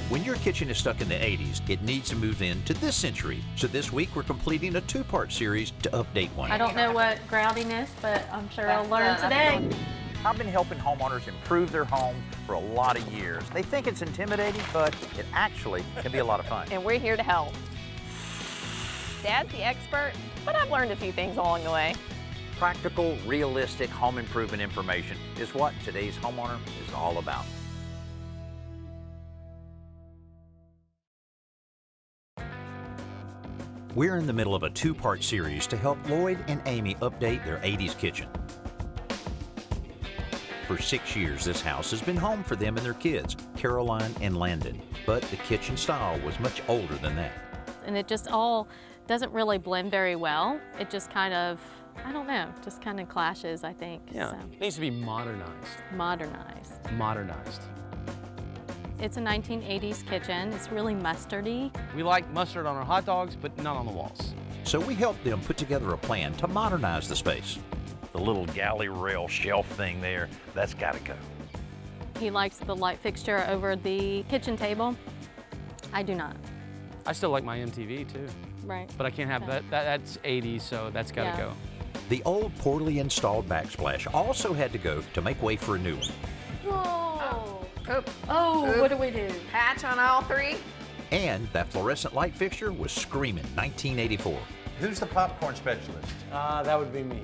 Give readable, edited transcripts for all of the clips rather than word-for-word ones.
When your kitchen is stuck in the 80s, it needs to move into this century. So this week we're completing a two-part series to update one. I don't know what grouting is, but I'm sure I'll learn today. I've been helping homeowners improve their home for a lot of years. They think it's intimidating, but it actually can be a lot of fun. And we're here to help. Dad's the expert, but I've learned a few things along the way. Practical, realistic home improvement information is what today's homeowner is all about. We're in the middle of a two-part series to help Lloyd and Amy update their 80s kitchen. For 6 years, this house has been home for them and their kids, Caroline and Landon. But the kitchen style was much older than that. And it just all doesn't really blend very well. It just kind of, I don't know, just kind of clashes, I think. Yeah, So. it needs to be modernized. Modernized. Modernized. It's a 1980s kitchen. It's really mustardy. We like mustard on our hot dogs, but not on the walls. So we helped them put together a plan to modernize the space. The little galley rail shelf thing there, that's gotta go. He likes the light fixture over the kitchen table. I do not. I still like my MTV too, Right. but I can't have that. That's 80s, so that's gotta Yeah. go. The old, poorly installed backsplash also had to go to make way for a new one. Whoa. Oop. Oh, Oop. what do we do? Patch on all three. And that fluorescent light fixture was screaming 1984. Who's the popcorn specialist? That would be me.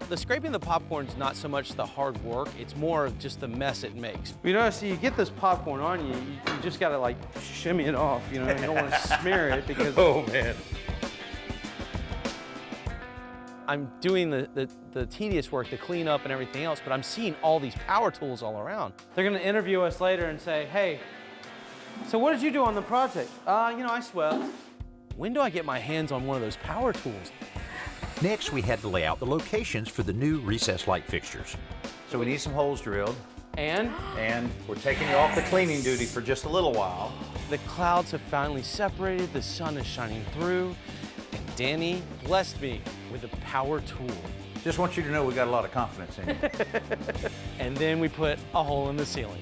The scraping the popcorn's not so much the hard work, it's more of just the mess it makes. You know, so you get this popcorn on you, you just gotta like shimmy it off, you know, you don't wanna smear it because... Oh man. I'm doing the tedious work, the cleanup and everything else, but I'm seeing all these power tools all around. They're gonna interview us later and say, hey, so what did you do on the project? You know, I swept. When do I get my hands on one of those power tools? Next, we had to lay out the locations for the new recessed light fixtures. So we need some holes drilled, And and we're taking you off the cleaning duty for just a little while. the clouds have finally separated, the sun is shining through, and Danny blessed me with a power tool. Just want you to know we got a lot of confidence in you. And then we put a hole in the ceiling.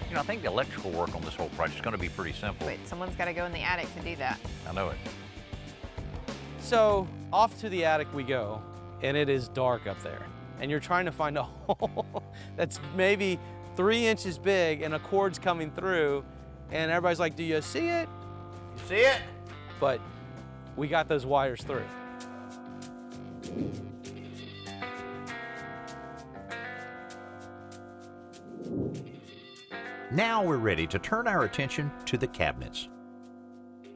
You know, I think the electrical work on this whole project is gonna be pretty simple. Wait, someone's got to go in the attic to do that. I know it. So off to the attic we go, and it is dark up there. And you're trying to find a hole that's maybe 3 inches big and a cord's coming through, and everybody's like, do you see it? You see it? But we got those wires through. Now we're ready to turn our attention to the cabinets.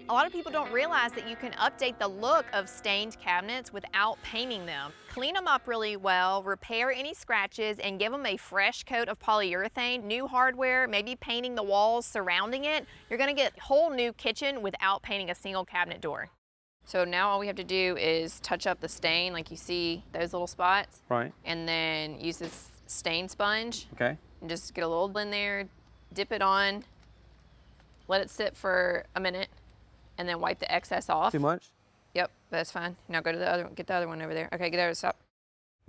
A lot of people don't realize that you can update the look of stained cabinets without painting them. Clean them up really well, repair any scratches, and give them a fresh coat of polyurethane, new hardware, maybe painting the walls surrounding it. You're gonna get a whole new kitchen without painting a single cabinet door. So now all we have to do is touch up the stain, like you see those little spots, Right. and then use this stain sponge Okay. and just get a little in there, dip it on, let it sit for a minute, and then wipe the excess off. Too much? Yep, that's fine. Now go to the other one. Get the other one over there. Okay, get there. Stop.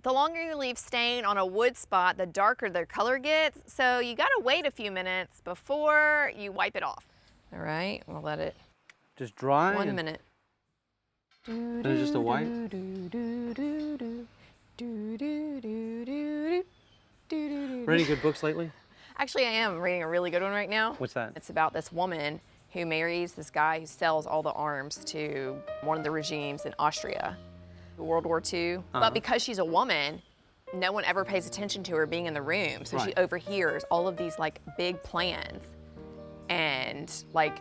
The longer you leave stain on a wood spot, the darker their color gets. So you gotta wait a few minutes before you wipe it off. All right, we'll let it Just dry? 1 minute. And it's just a white? Read any good books lately? Actually, I am reading a really good one right now. What's that? It's about this woman who marries this guy who sells all the arms to one of the regimes in Austria, World War II. But because she's a woman, no one ever pays attention to her being in the room. So she Right. overhears all of these like big plans. And like,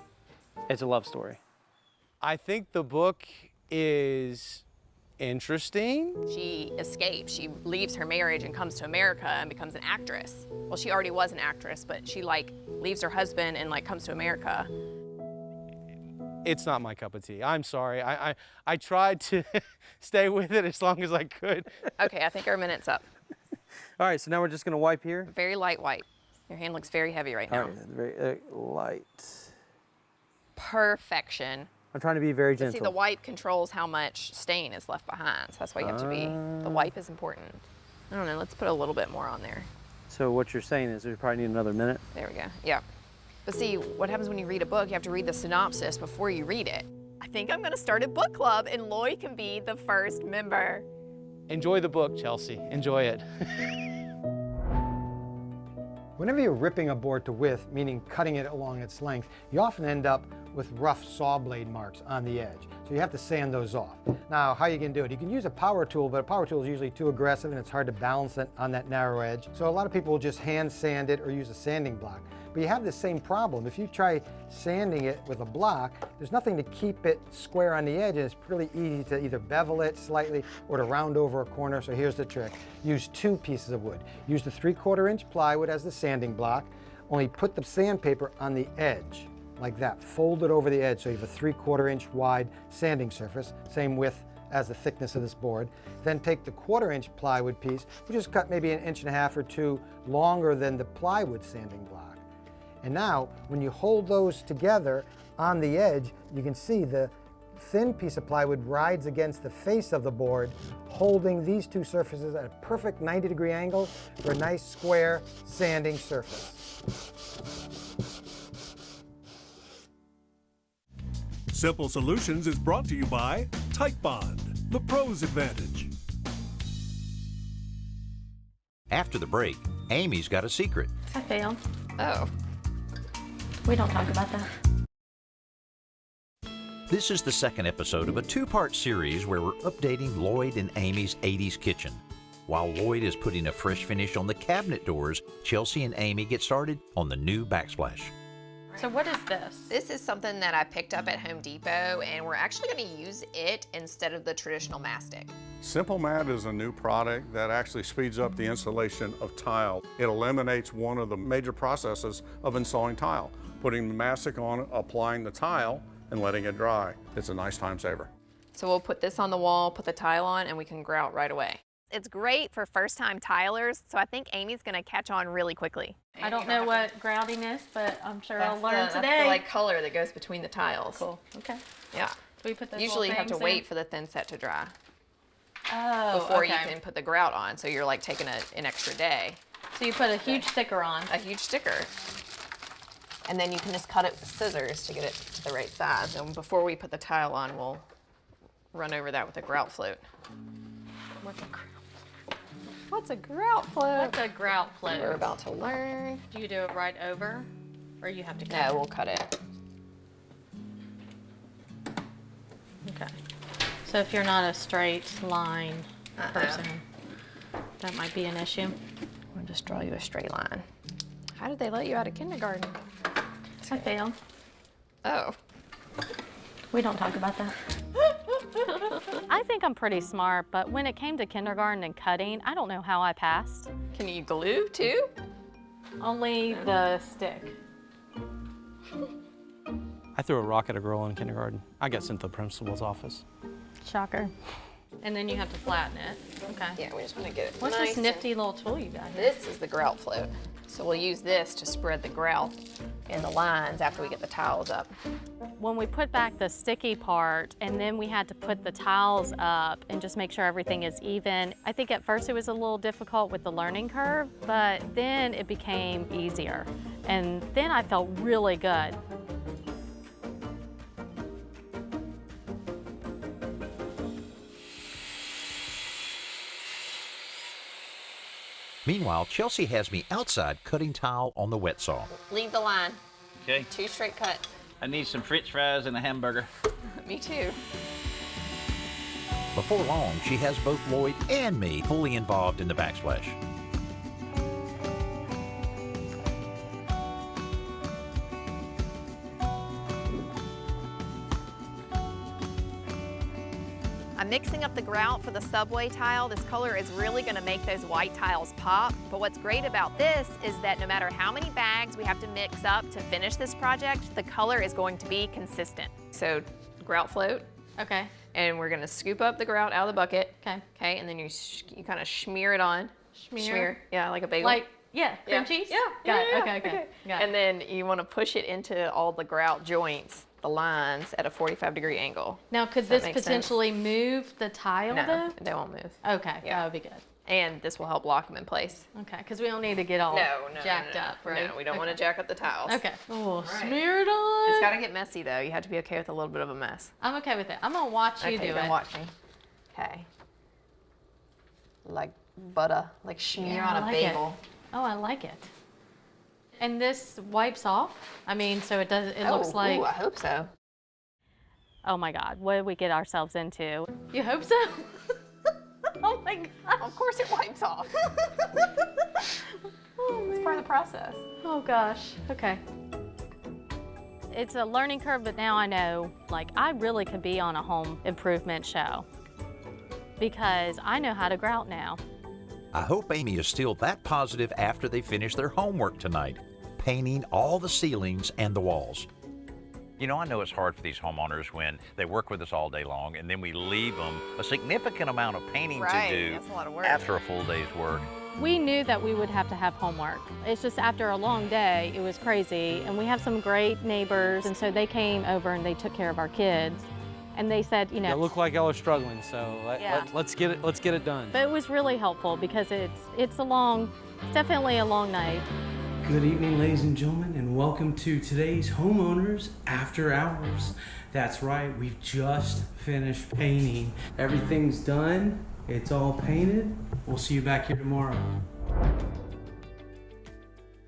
It's a love story. I think the book is interesting. she escapes. She leaves her marriage and comes to America and becomes an actress. Well, she already was an actress, but she like leaves her husband and like comes to America. It's not my cup of tea. I'm sorry. I tried to stay with it as long as I could. Okay, I think our minute's up. All right, so now we're just gonna wipe here. Very light wipe. Your hand looks very heavy right now. All right, very light. Perfection. I'm trying to be very But gentle. see, the wipe controls how much stain is left behind. So that's why you have to be, the wipe is important. I don't know, let's put a little bit more on there. So what you're saying is we probably need another minute. There we go, yeah. But see, what happens when you read a book, you have to read the synopsis before you read it. I think I'm gonna start a book club and Lloyd can be the first member. Enjoy the book, Chelsea. Enjoy it. Whenever you're ripping a board to width, meaning cutting it along its length, you often end up with rough saw blade marks on the edge. So you have to sand those off. Now, how you can do it? You can use a power tool, but a power tool is usually too aggressive and it's hard to balance it on that narrow edge. So a lot of people will just hand sand it or use a sanding block. But you have the same problem. If you try sanding it with a block, there's nothing to keep it square on the edge, and it's really easy to either bevel it slightly or to round over a corner. So here's the trick. Use 2 pieces of wood. Use the 3/4 inch plywood as the sanding block, only put the sandpaper on the edge, like that. Fold it over the edge so you have a 3/4 inch wide sanding surface, same width as the thickness of this board. Then take the 1/4 inch plywood piece, which is cut maybe 1.5 inches or 2 longer than the plywood sanding block. And now, when you hold those together on the edge, you can see the thin piece of plywood rides against the face of the board, holding these 2 surfaces at a perfect 90-degree angle for a nice square sanding surface. Simple Solutions is brought to you by Tight Bond, the pro's advantage. After the break, Amy's got a secret. I failed. Oh. We don't talk about that. This is the second episode of a 2-part series where we're updating Lloyd and Amy's 80s kitchen. While Lloyd is putting a fresh finish on the cabinet doors, Chelsea and Amy get started on the new backsplash. So what is this? This is something that I picked up at Home Depot, and we're actually gonna use it instead of the traditional mastic. Simple Mat is a new product that actually speeds up the installation of tile. It eliminates one of the major processes of installing tile, putting the mastic on, applying the tile, and letting it dry. It's a nice time saver. So we'll put this on the wall, put the tile on, and we can grout right away. It's great for first-time tilers, so I think Amy's gonna catch on really quickly. I don't know what grouting is, but I'm sure I'll learn That's today. the like color that goes between the tiles. Cool. Okay. Yeah. So we put those Usually you little have to things wait in? for the thin set to dry Oh, before you okay. can put the grout on. So you're like taking an extra day. So you put a huge sticker on. A huge sticker. And then you can just cut it with scissors to get it to the right size. And before we put the tile on, we'll run over that with a grout float. What's a grout? What's a grout float? What's a grout float? We're about to learn. Do you do it right over, or you have to cut No, it? we'll cut it. Okay. So if you're not a straight line person, that might be an issue. I'll just draw you a straight line. How did they let you out of kindergarten? I failed. Oh. We don't talk about that. I think I'm pretty smart, but when it came to kindergarten and cutting, I don't know how I passed. Can you glue too? Only the stick. I threw a rock at a girl in kindergarten. I got sent to the principal's office. Shocker. And then you have to flatten it. Okay. Yeah, we just want to get it What's nice this nifty little tool you got here? This is the grout float. So we'll use this to spread the grout in the lines after we get the tiles up. When we put back the sticky part and then we had to put the tiles up and just make sure everything is even, I think at first it was a little difficult with the learning curve, but then it became easier. And then I felt really good. Meanwhile, Chelsea has me outside cutting tile on the wet saw. Leave the line. Okay. 2 straight cuts. I need some french fries and a hamburger. Me too. Before long, she has both Lloyd and me fully involved in the backsplash. I'm mixing up the grout for the subway tile. This color is really gonna make those white tiles pop. But what's great about this is that no matter how many bags we have to mix up to finish this project, the color is going to be consistent. So grout float, Okay. and we're gonna scoop up the grout out of the bucket. Okay. Okay, and then you kind of smear it on. Smear? Yeah, like a bagel. Like, yeah, cream cheese? Yeah. Got it. yeah, Okay, okay. Got it. And then you want to push it into all the grout joints, the lines, at a 45-degree angle. Now, could Does that this make sense? potentially move the tile No, though? they won't move. Okay, Yeah. that would be good. And this will help lock them in place. Okay, because we don't need to get all jacked up, right? No, we don't want to jack up the tiles. Okay. Oh, smear it on. It's got to get messy though. You have to be okay with a little bit of a mess. I'm okay with it. I'm gonna watch you do Okay, then it. watch me. Okay. Like butter, like smear on a bagel. Oh, I like it. And this wipes off? I mean, so it does. It looks like. Ooh, I hope so. Oh my God, what did we get ourselves into? You hope so? Oh my God. Of course it wipes off. It's part of the process. Oh gosh. Okay. It's a learning curve, but now I know, like, I really could be on a home improvement show because I know how to grout now. I hope Amy is still that positive after they finish their homework tonight, painting all the ceilings and the walls. You know, I know it's hard for these homeowners when they work with us all day long and then we leave them a significant amount of painting to do That's a lot of work. after a full day's work. We knew that we would have to have homework. It's just after a long day, it was crazy. And we have some great neighbors, and so they came over and they took care of our kids. And they said, you know. It looked like y'all are struggling, so let's get it done. But it was really helpful because it's definitely a long night. Good evening, ladies and gentlemen, and welcome to today's Homeowners After Hours. That's right, we've just finished painting. Everything's done, it's all painted. We'll see you back here tomorrow.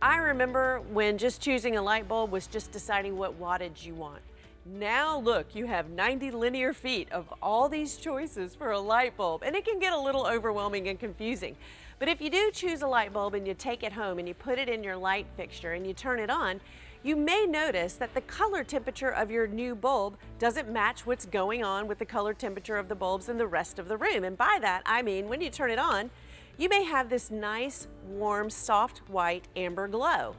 I remember when just choosing a light bulb was just deciding what wattage you want. Now look, you have 90 linear feet of all these choices for a light bulb, and it can get a little overwhelming and confusing. But if you do choose a light bulb and you take it home and you put it in your light fixture and you turn it on, you may notice that the color temperature of your new bulb doesn't match what's going on with the color temperature of the bulbs in the rest of the room. And by that, I mean when you turn it on, you may have this nice, warm, soft white amber glow.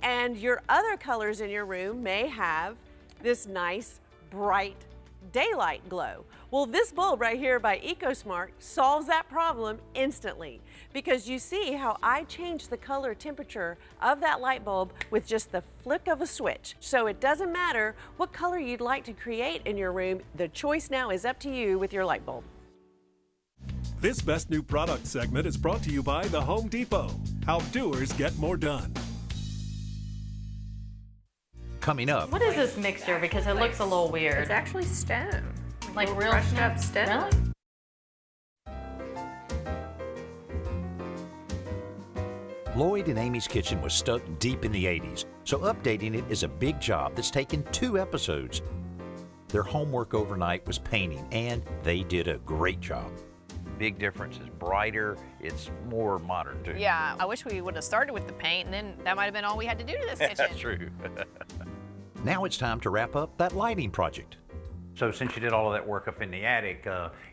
And your other colors in your room may have this nice, bright daylight glow. Well, this bulb right here by EcoSmart solves that problem instantly, because you see how I changed the color temperature of that light bulb with just the flick of a switch. So it doesn't matter what color you'd like to create in your room, the choice now is up to you with your light bulb. This Best New Product segment is brought to you by the Home Depot. How doers get more done. Coming up, What is this mixture? Because it looks a little weird. It's actually stone. like real crushed snow. up stone. Really? Lloyd and Amy's kitchen was stuck deep in the 80s, so updating it is a big job that's taken 2 episodes. Their homework overnight was painting, and they did a great job. Big difference. It's brighter. It's more modern too. Yeah, I wish we would have started with the paint, and then that might have been all we had to do to this kitchen. That's true. Now it's time to wrap up that lighting project. So since you did all of that work up in the attic,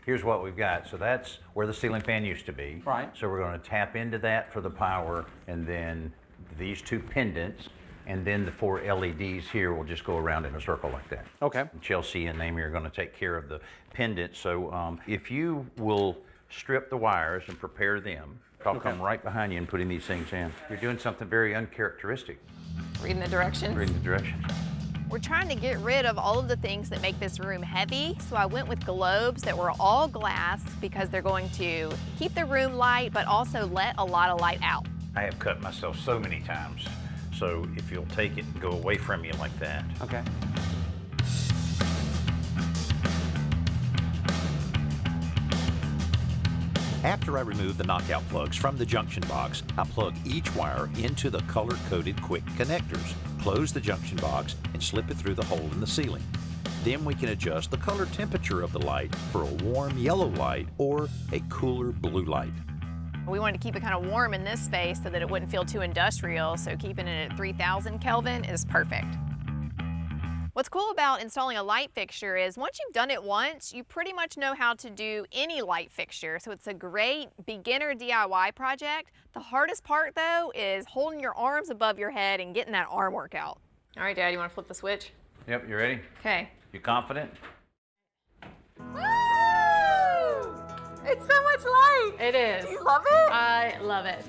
here's what we've got. So that's where the ceiling fan used to be. Right. So we're going to tap into that for the power, and then these 2 pendants, and then the 4 LEDs here will just go around in a circle like that. Okay. And Chelsea and Amy are going to take care of the pendants. So if you will strip the wires and prepare them, I'll come right behind you and putting these things in. You're doing something very uncharacteristic. Reading the directions. Reading the directions. We're trying to get rid of all of the things that make this room heavy, so I went with globes that were all glass because they're going to keep the room light but also let a lot of light out. I have cut myself so many times. So if you'll take it and go away from you like that. Okay. After I remove the knockout plugs from the junction box, I plug each wire into the color-coded quick connectors, close the junction box, and slip it through the hole in the ceiling. Then we can adjust the color temperature of the light for a warm yellow light or a cooler blue light. We wanted to keep it kind of warm in this space so that it wouldn't feel too industrial, so keeping it at 3,000 Kelvin is perfect. What's cool about installing a light fixture is once you've done it once, you pretty much know how to do any light fixture, so it's a great beginner DIY project. The hardest part though is holding your arms above your head and getting that arm workout. All right, Dad, you want to flip the switch? Yep, you ready? Okay. You confident? Woo! It's so much light. It is. You love it? I love it.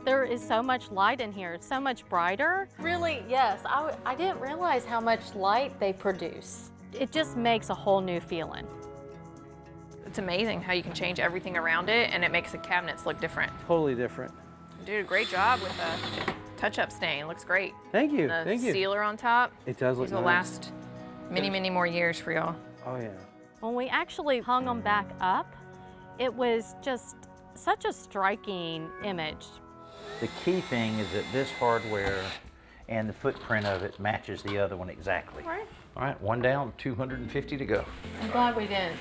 There is so much light in here. It's so much brighter. Really, yes. I didn't realize how much light they produce. It just makes a whole new feeling. It's amazing how you can change everything around it and it makes the cabinets look different. Totally different. You did a great job with the touch-up stain. Looks great. Thank you. The Thank you. Sealer on top. It does look These will nice. last many, many more years for y'all. Oh yeah. When we actually hung them back up, it was just such a striking image. The key thing is that this hardware and the footprint of it matches the other one exactly. Right. All right, one down, 250 to go. I'm glad we didn't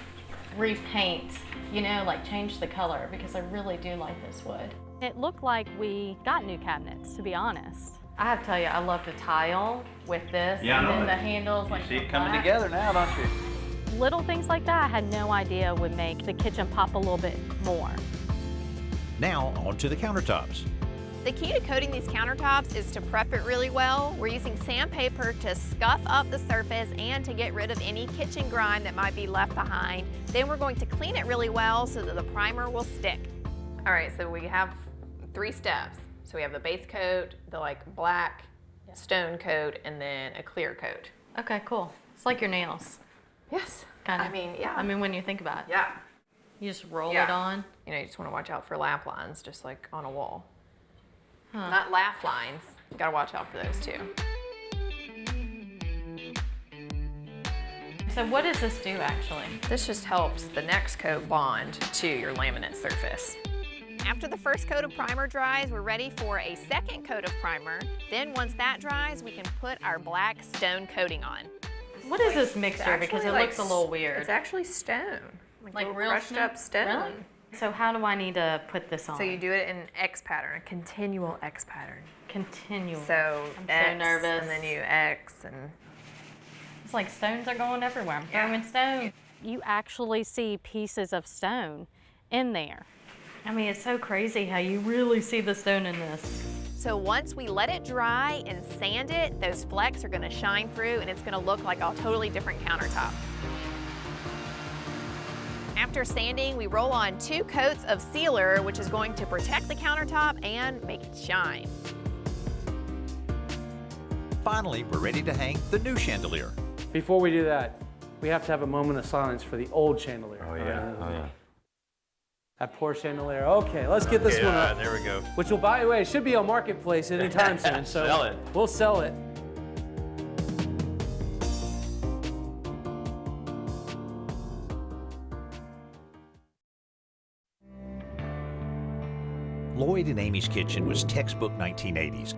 repaint, you know, like change the color, because I really do like this wood. It looked like we got new cabinets, to be honest. I have to tell you, I love the tile with this, and then the handles like See the it coming black. together now, don't you? Little things like that I had no idea would make the kitchen pop a little bit more. Now, on to the countertops. The key to coating these countertops is to prep it really well. We're using sandpaper to scuff up the surface and to get rid of any kitchen grime that might be left behind. Then we're going to clean it really well so that the primer will stick. All right, so we have 3 steps. So we have the base coat, the like black stone coat, and then a clear coat. Okay, cool. It's like your nails. Yes. Kind of. I mean, yeah. I mean, when you think about it. Yeah. You just roll Yeah. it on. You know, you just want to watch out for lap lines, just like on a wall. Huh. Not laugh lines. You gotta watch out for those too. So what does this do actually? This just helps the next coat bond to your laminate surface. After the first coat of primer dries, we're ready for a second coat of primer. Then once that dries, we can put our black stone coating on. What is this mixture? Because it looks a little weird. It's actually stone. Like real crushed stone? up stone. Really? So how do I need to put this on? So you do it in an X pattern, a continual X pattern. Continual. So I'm X, so nervous. and then you X, and It's like stones are going everywhere. I'm throwing stones. You actually see pieces of stone in there. I mean, it's so crazy how you really see the stone in this. so once we let it dry and sand it, those flecks are gonna shine through and it's gonna look like a totally different countertop. After sanding, we roll on 2 coats of sealer, which is going to protect the countertop and make it shine. Finally, we're ready to hang the new chandelier. Before we do that, we have to have a moment of silence for the old chandelier. Oh yeah, oh yeah. That poor chandelier. Okay, let's get this one up. There we go. Which will, by the way, should be on Marketplace anytime soon. So Sell it. We'll sell it. Lloyd and Amy's kitchen was textbook 1980s.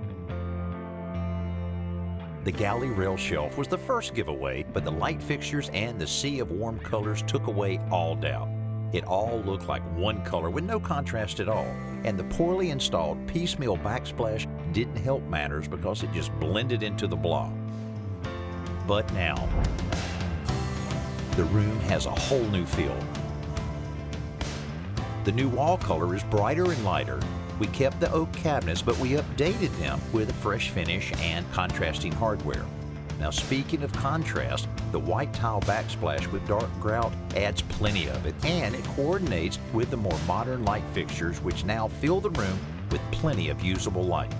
The galley rail shelf was the first giveaway, but the light fixtures and the sea of warm colors took away all doubt. It all looked like one color with no contrast at all, and the poorly installed piecemeal backsplash didn't help matters because it just blended into the block. But now, the room has a whole new feel. The new wall color is brighter and lighter. We kept the oak cabinets, but we updated them with a fresh finish and contrasting hardware. Now, speaking of contrast, the white tile backsplash with dark grout adds plenty of it, and it coordinates with the more modern light fixtures, which now fill the room with plenty of usable light.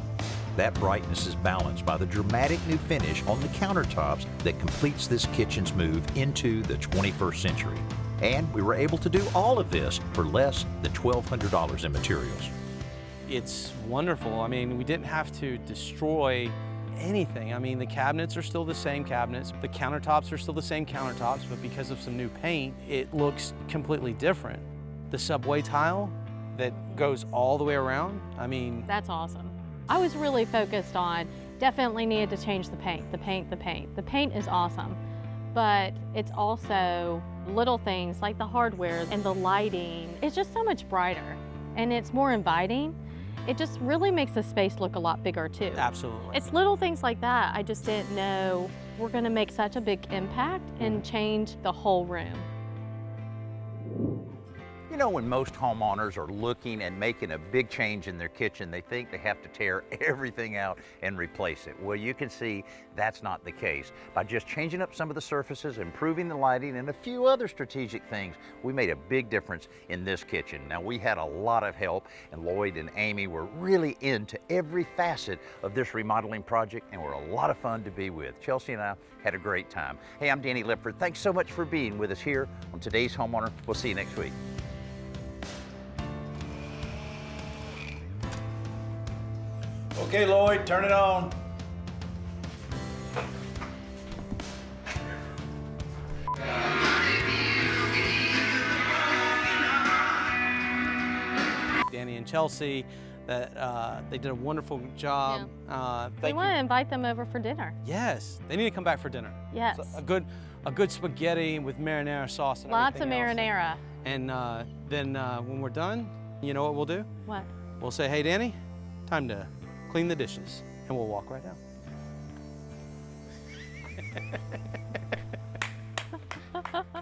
That brightness is balanced by the dramatic new finish on the countertops that completes this kitchen's move into the 21st century. And we were able to do all of this for less than $1,200 in materials. It's wonderful. I mean, we didn't have to destroy anything. I mean, the cabinets are still the same cabinets, the countertops are still the same countertops, but because of some new paint, it looks completely different. The subway tile that goes all the way around, I mean... That's awesome. I was really focused on, definitely needed to change the paint, the paint, the paint. The paint is awesome, but it's also little things like the hardware and the lighting. It's just so much brighter and it's more inviting. It just really makes the space look a lot bigger too. Absolutely. It's little things like that. I just didn't know we're gonna make such a big impact and change the whole room. You know, when most homeowners are looking and making a big change in their kitchen, they think they have to tear everything out and replace it. Well, you can see that's not the case. By just changing up some of the surfaces, improving the lighting, and a few other strategic things, we made a big difference in this kitchen. Now, we had a lot of help, and Lloyd and Amy were really into every facet of this remodeling project and were a lot of fun to be with. Chelsea and I had a great time. Hey, I'm Danny Lipford. Thanks so much for being with us here on today's Homeowner. We'll see you next week. Okay, Lloyd, turn it on. Danny and Chelsea, that they did a wonderful job. We want to invite them over for dinner. Yes, they need to come back for dinner. Yes. So a good spaghetti with marinara sauce and Lots of everything marinara. else. And then when we're done, you know what we'll do? What? We'll say, hey, Danny, time to clean the dishes, and we'll walk right out.